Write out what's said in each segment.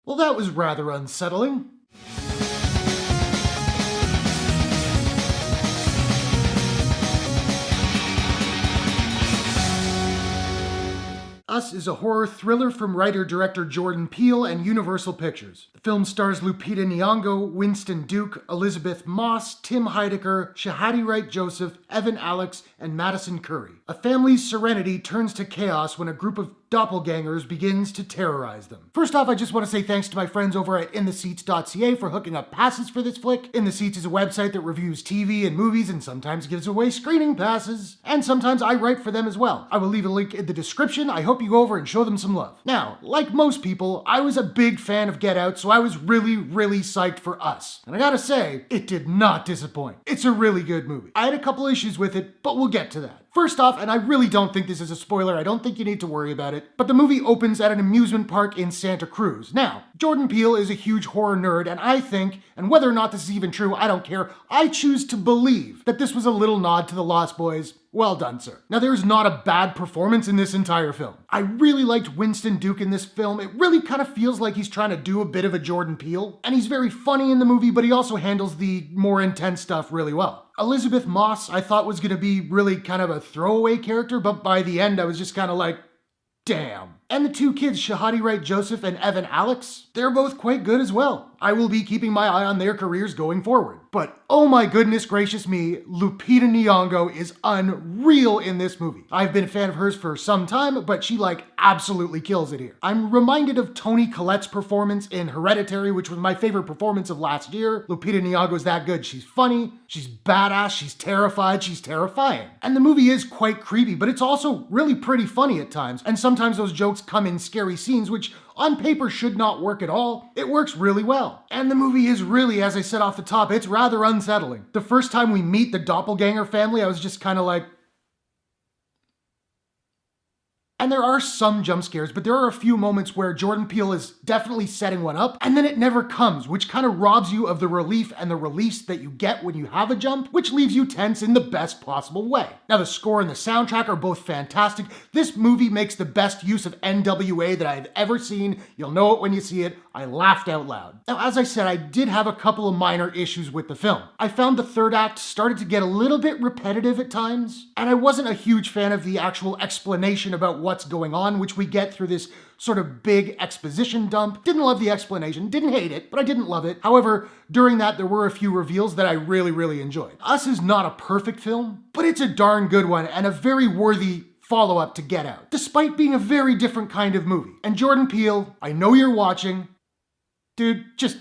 Well, that was rather unsettling. Us is a horror thriller from writer-director Jordan Peele and Universal Pictures. The film stars Lupita Nyong'o, Winston Duke, Elisabeth Moss, Tim Heidecker, Shahadi Wright Joseph, Evan Alex, and Madison Curry. A family's serenity turns to chaos when a group of doppelgängers begins to terrorize them. First off, I just want to say thanks to my friends over at intheseats.ca for hooking up passes for this flick. In the Seats is a website that reviews TV and movies and sometimes gives away screening passes. And sometimes I write for them as well. I will leave a link in the description. I hope you go over and show them some love. Now, like most people, I was a big fan of Get Out, so I was really psyched for Us. And I gotta say, it did not disappoint. It's a really good movie. I had a couple issues with it, but we'll get to that. First off, and I really don't think this is a spoiler, I don't think you need to worry about it, but the movie opens at an amusement park in Santa Cruz. Now, Jordan Peele is a huge horror nerd, and I think, and whether or not this is even true, I don't care, I choose to believe that this was a little nod to the Lost Boys. Well done, sir. Now, there is not a bad performance in this entire film. I really liked Winston Duke in this film. It really kind of feels like he's trying to do a bit of a Jordan Peele, and he's very funny in the movie, but he also handles the more intense stuff really well. Elisabeth Moss, I thought was gonna be really kind of a throwaway character, but by the end I was just kind of like, damn. And the two kids, Shahadi Wright Joseph and Evan Alex, they're both quite good as well. I will be keeping my eye on their careers going forward. But oh my goodness gracious me, Lupita Nyong'o is unreal in this movie. I've been a fan of hers for some time, but she absolutely kills it here. I'm reminded of Toni Collette's performance in Hereditary, which was my favorite performance of last year. Lupita Nyong'o's that good. She's funny, she's badass, she's terrified, she's terrifying. And the movie is quite creepy, but it's also really pretty funny at times. And sometimes those jokes come in scary scenes, which on paper should not work at all. It works really well. And the movie is really, as I said off the top, it's rather unsettling. The first time we meet the doppelganger family, I was just kind of like, and there are some jump scares, but there are a few moments where Jordan Peele is definitely setting one up, and then it never comes, which kind of robs you of the relief and the release that you get when you have a jump, which leaves you tense in the best possible way. Now, the score and the soundtrack are both fantastic. This movie makes the best use of NWA that I've ever seen. You'll know it when you see it. I laughed out loud. Now, as I said, I did have a couple of minor issues with the film. I found the third act started to get a little bit repetitive at times, and I wasn't a huge fan of the actual explanation about what's going on, which we get through this sort of big exposition dump. Didn't love the explanation, didn't hate it, but I didn't love it. However, during that, there were a few reveals that I really enjoyed. Us is not a perfect film, but it's a darn good one and a very worthy follow-up to Get Out, despite being a very different kind of movie. And Jordan Peele, I know you're watching. Dude, just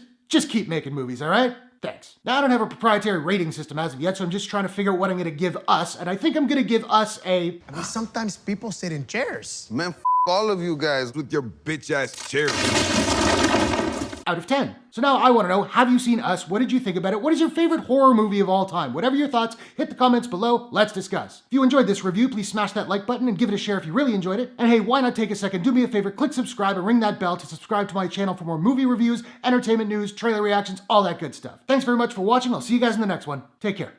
keep making movies, all right? Thanks. Now, I don't have a proprietary rating system as of yet, so I'm just trying to figure out what I'm gonna give Us, and I think I'm gonna give Us a... I mean, sometimes people sit in chairs. Man, all of you guys with your bitch-ass chairs. Out of 10. So now I want to know, have you seen Us? What did you think about it? What is your favorite horror movie of all time? Whatever your thoughts, hit the comments below. Let's discuss. If you enjoyed this review, please smash that like button and give it a share if you really enjoyed it. And hey, why not take a second, do me a favor, click subscribe and ring that bell to subscribe to my channel for more movie reviews, entertainment news, trailer reactions, all that good stuff. Thanks very much for watching. I'll see you guys in the next one. Take care.